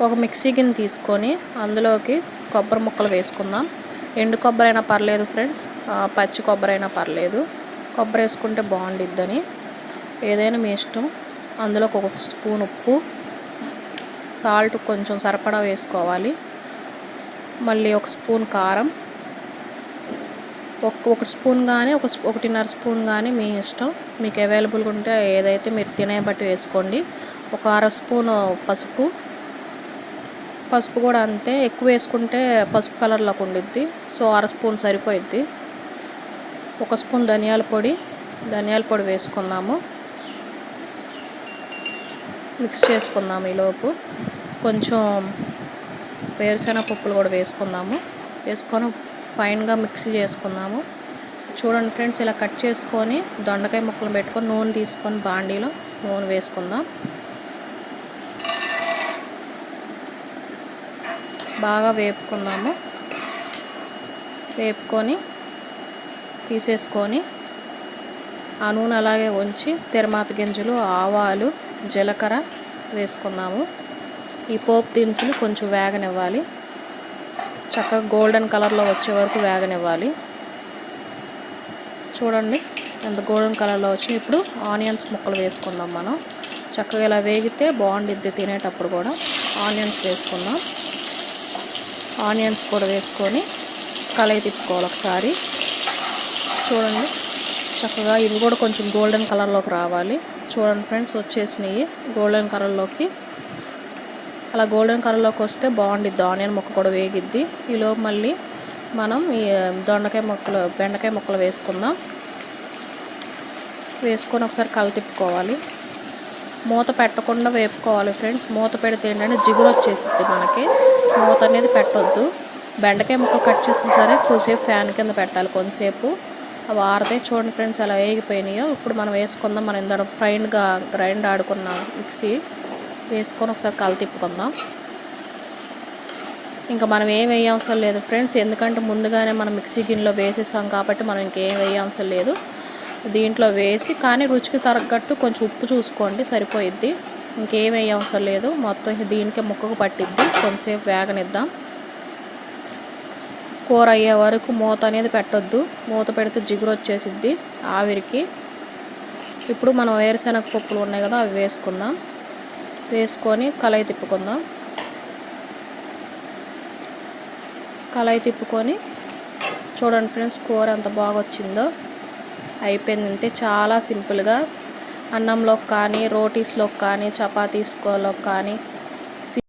ఒక మిక్సీ గిన్నె తీసుకొని అందులోకి కొబ్బరి ముక్కలు వేసుకుందాం. ఎండు కొబ్బరి అయినా పర్లేదు ఫ్రెండ్స్, పచ్చి కొబ్బరి అయినా పర్లేదు. కొబ్బరి వేసుకుంటే బాగుండిద్దని, ఏదైనా మీ ఇష్టం. అందులోకి 1 స్పూన్ ఉప్పు, సాల్ట్ కొంచెం సరిపడా వేసుకోవాలి. మళ్ళీ 1 స్పూన్ కారం, 1 స్పూన్ కానీ 1.5 స్పూన్ కానీ మీ ఇష్టం. మీకు అవైలబుల్గా ఉంటే ఏదైతే మీరు తినే బట్టి వేసుకోండి. 1 అర స్పూను పసుపు కూడా అంతే. ఎక్కువ వేసుకుంటే పసుపు కలర్లోకి ఉండిద్ది, సో అర స్పూన్ సరిపోయిద్ది. 1 స్పూన్ ధనియాల పొడి వేసుకుందాము. మిక్స్ చేసుకుందాము. ఈలోపు కొంచెం వేరుశనగ పప్పులు కూడా వేసుకుందాము. వేసుకొని ఫైన్గా మిక్సీ చేసుకుందాము. చూడండి ఫ్రెండ్స్, ఇలా కట్ చేసుకొని దొండకాయ ముక్కలు పెట్టుకొని నూనె తీసుకొని బాండీలో నూనె వేసుకుందాం. బాగా వేపుకుందాము. వేపుకొని తీసేసుకొని ఆ నూనె అలాగే ఉంచి తిరమాత గింజలు, ఆవాలు, జీలకర్ర వేసుకుందాము. ఈ పోపు దినుసులు కొంచెం వేగనివ్వాలి. చక్కగా గోల్డెన్ కలర్లో వచ్చే వరకు వేగనివ్వాలి. చూడండి ఎంత గోల్డెన్ కలర్లో వచ్చింది. ఇప్పుడు ఆనియన్స్ ముక్కలు వేసుకుందాం. మనం చక్కగా ఇలా వేగితే బాగుండిద్ది తినేటప్పుడు కూడా. ఆనియన్స్ వేసుకుందాం. ఆనియన్స్ కూడా వేసుకొని కలయి తిప్పుకోవాలి ఒకసారి. చూడండి చక్కగా ఇవి కూడా కొంచెం గోల్డెన్ కలర్లోకి రావాలి. చూడండి ఫ్రెండ్స్, వచ్చేసినాయి గోల్డెన్ కలర్లోకి. అలా గోల్డెన్ కలర్లోకి వస్తే బాగుండిద్ది. ఆనియన్ ముక్క కూడా వేగిద్ది. ఈలోపు మళ్ళీ మనం ఈ బెండకాయ ముక్కలు వేసుకుందాం. వేసుకొని ఒకసారి కలయి తిప్పుకోవాలి. మూత పెట్టకుండా వేపుకోవాలి ఫ్రెండ్స్. మూత పెడితే ఏంటంటే జిగురు వచ్చేసిద్ది మనకి. మూత అనేది పెట్టొద్దు. బెండకాయ ముక్కలు కట్ చేసుకుని సరే కొంచెంసేపు ఫ్యాన్ కింద పెట్టాలి. కొంతసేపు అవి ఆరితే. చూడండి ఫ్రెండ్స్ అలా వేగిపోయినాయో. ఇప్పుడు మనం వేసుకుందాం. మనం ఇందాక గ్రైండ్ ఆడుకున్న మిక్సీ వేసుకొని ఒకసారి కలయి తిప్పుకుందాం. ఇంకా మనం ఏం వేయవసరం లేదు ఫ్రెండ్స్, ఎందుకంటే ముందుగానే మనం మిక్సీ గిన్నెలో వేసేసాం కాబట్టి మనం ఇంకేం వేయవసరం లేదు. దీంట్లో వేసి కానీ రుచికి తగ్గట్టు కొంచెం ఉప్పు చూసుకోండి, సరిపోయిద్ది. ఇంకేం వేయవసరం లేదు. మొత్తం దీనికే ముక్కకు పట్టిద్ది. కొంచెంసేపు వేగనిద్దాం. కూర అయ్యే వరకు మూత అనేది పెట్టొద్దు. మూత పెడితే జిగురు వచ్చేసిద్ది ఆవిరికి. ఇప్పుడు మనం వేరుశనగ పప్పులు ఉన్నాయి కదా, అవి వేసుకుందాం. వేసుకొని కలయి తిప్పుకుందాం. కలయి తిప్పుకొని చూడండి ఫ్రెండ్స్, కూర ఎంత బాగా వచ్చిందో. అయిపోయింది అంతే. చాలా సింపుల్గా అన్నంలోకి కానీ, రోటీస్లోకి కానీ, చపాతీస్లోకి కానీ